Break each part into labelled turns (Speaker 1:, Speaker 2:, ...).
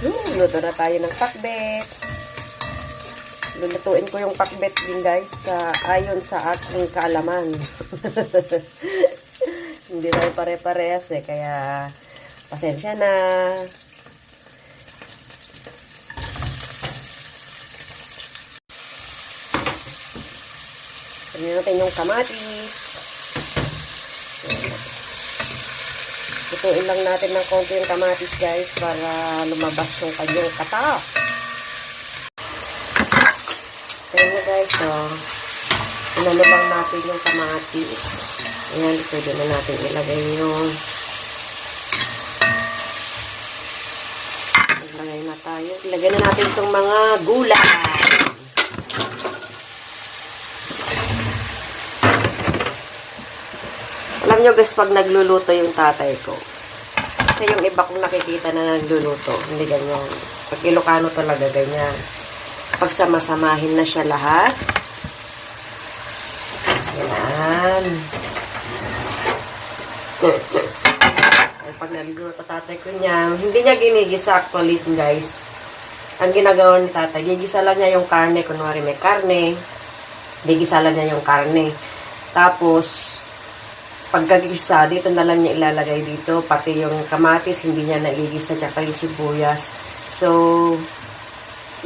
Speaker 1: Luto na tayo ng pakbet. Lulutuin ko yung pakbet din guys ayon sa aking kaalaman. Hindi tayo pare-parehas kaya pasensya na. Tignan natin yung kamatis. Lutuin lang natin ng konti yung kamatis guys para lumabas yung kanyang katas. Ayan na guys, inano lang natin yung kamatis. Ayan, pwede na natin ilagay yung ilagay na tayo. Ilagay na natin itong mga gulay. Alam nyo guys, pag nagluluto yung tatay ko, kasi yung iba kong nakikita na nagluluto, hindi ganyan. Pag Ilocano talaga, ganyan. Pag samasamahin na siya lahat, yan. Pag nagluluto tatay ko niya, hindi niya ginigisa actually guys. Ang ginagawa ni tatay, gigisa lang niya yung karne, kunwari may karne, gigisa lang niya yung karne. Tapos, pagkagisa, dito na lang niya ilalagay dito, pati yung kamatis, hindi niya naigisa, tsaka yung sibuyas. So,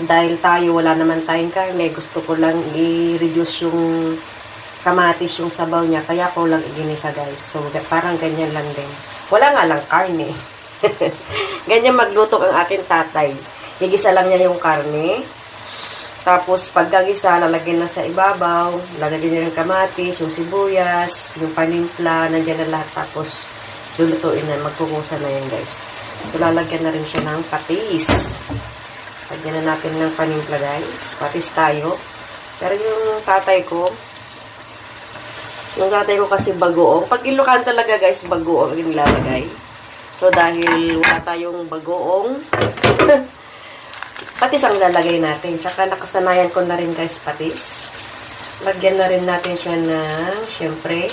Speaker 1: dahil tayo, wala naman tayong karne, gusto ko lang i-reduce yung kamatis, yung sabaw niya, kaya ko lang iginisa guys. So, parang ganyan lang din. Wala nga lang karne. Ganyan magluto ang aking tatay. Igisa lang niya yung karne. Tapos, pagkagisa, lalagyan na sa ibabaw, lalagyan niya yung kamatis, yung sibuyas, yung panimpla, nandiyan na lahat. Tapos, lulutuin na, magkukusa na yan, guys. So, lalagyan na rin siya ng patis. Lagyan na natin ng panimpla, guys. Patis tayo. Pero yung tatay ko kasi bagoong. Pag Ilocano talaga, guys, bagoong yung nilalagay. So, dahil wala tayong bagoong, patis ang lalagay natin. Tsaka nakasanayan ko na rin guys patis. Lagyan na rin natin siya ng, syempre,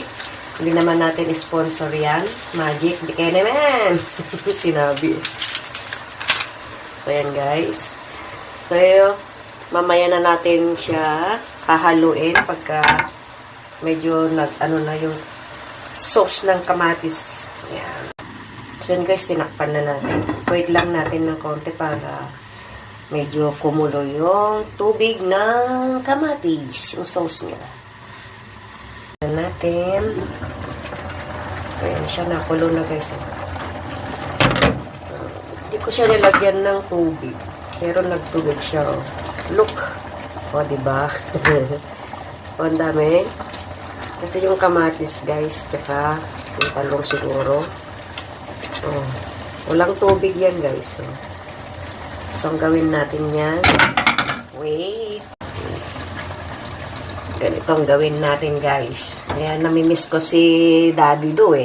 Speaker 1: hindi naman natin sponsor yan. Magic, di kaya naman. Sinabi. So, yan guys. So, mamaya na natin siya hahaluin pagka medyo ano na yung sauce ng kamatis. Yan. So, yan guys, tinakpan na natin. Wait lang natin ng konti para medyo kumulo yung tubig ng kamatis, yung sauce niya. Ayan natin. Ayan siya, nakulo na guys. Hindi ko siya nilagyan ng tubig. Pero nagtubig siya. Look. O, diba? O, ang dami. Kasi yung kamatis guys, tsaka yung talong siguro. O, walang tubig yan guys. O. So, ang gawin natin yan. Wait. Ganito ang gawin natin, guys. Ayan, namimiss ko si Daddy Do,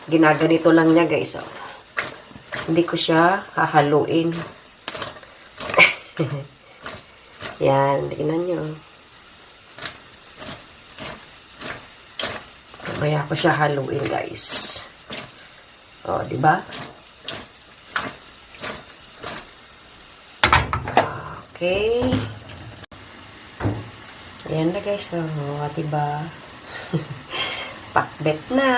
Speaker 1: Ginaganito lang niya, guys. Oh. Hindi ko siya hahaluin. Yan, tingnan nyo. Kaya ko siya haluin, guys. O, diba? Okay. Ayan na guys. Oh, diba? Pakbet na.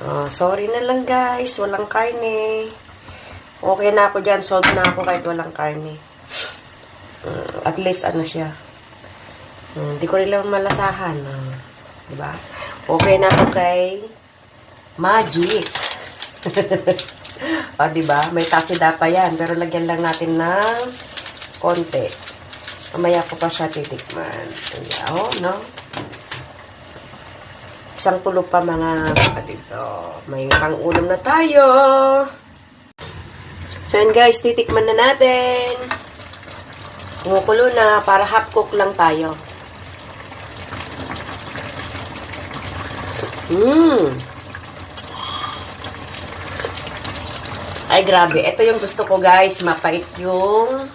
Speaker 1: Oh, sorry na lang guys. Walang karne. Okay na ako dyan. Sold na ako kahit walang karne. At least ano siya. Hindi ko rin lang malasahan. Diba? Okay na ako kay Magic. O, diba? May tasida pa yan. Pero lagyan lang natin ng konti. Mamaya ko pa siya titikman. Ayan, no? Isang pulo pa mga kapatid. May pang-ulam na tayo. So, yan guys. Titikman na natin. Kumukulo na. Para half cook lang tayo. Ay, grabe. Ito yung gusto ko, guys. Mapait yung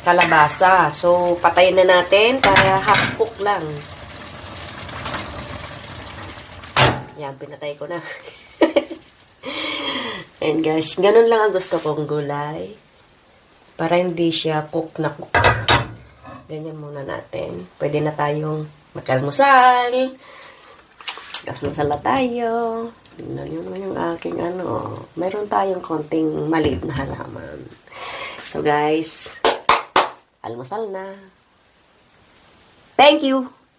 Speaker 1: kalabasa. So, patayin na natin para half cook lang. Yan, pinatay ko na. And guys, ganun lang ang gusto kong gulay. Para hindi siya cook na cook. Ganyan muna natin. Pwede na tayong mag-almusal. Almusal na tayo. Tingnan nyo naman yung aking Meron tayong konting maliit na halaman. So guys, almusal na. Thank you!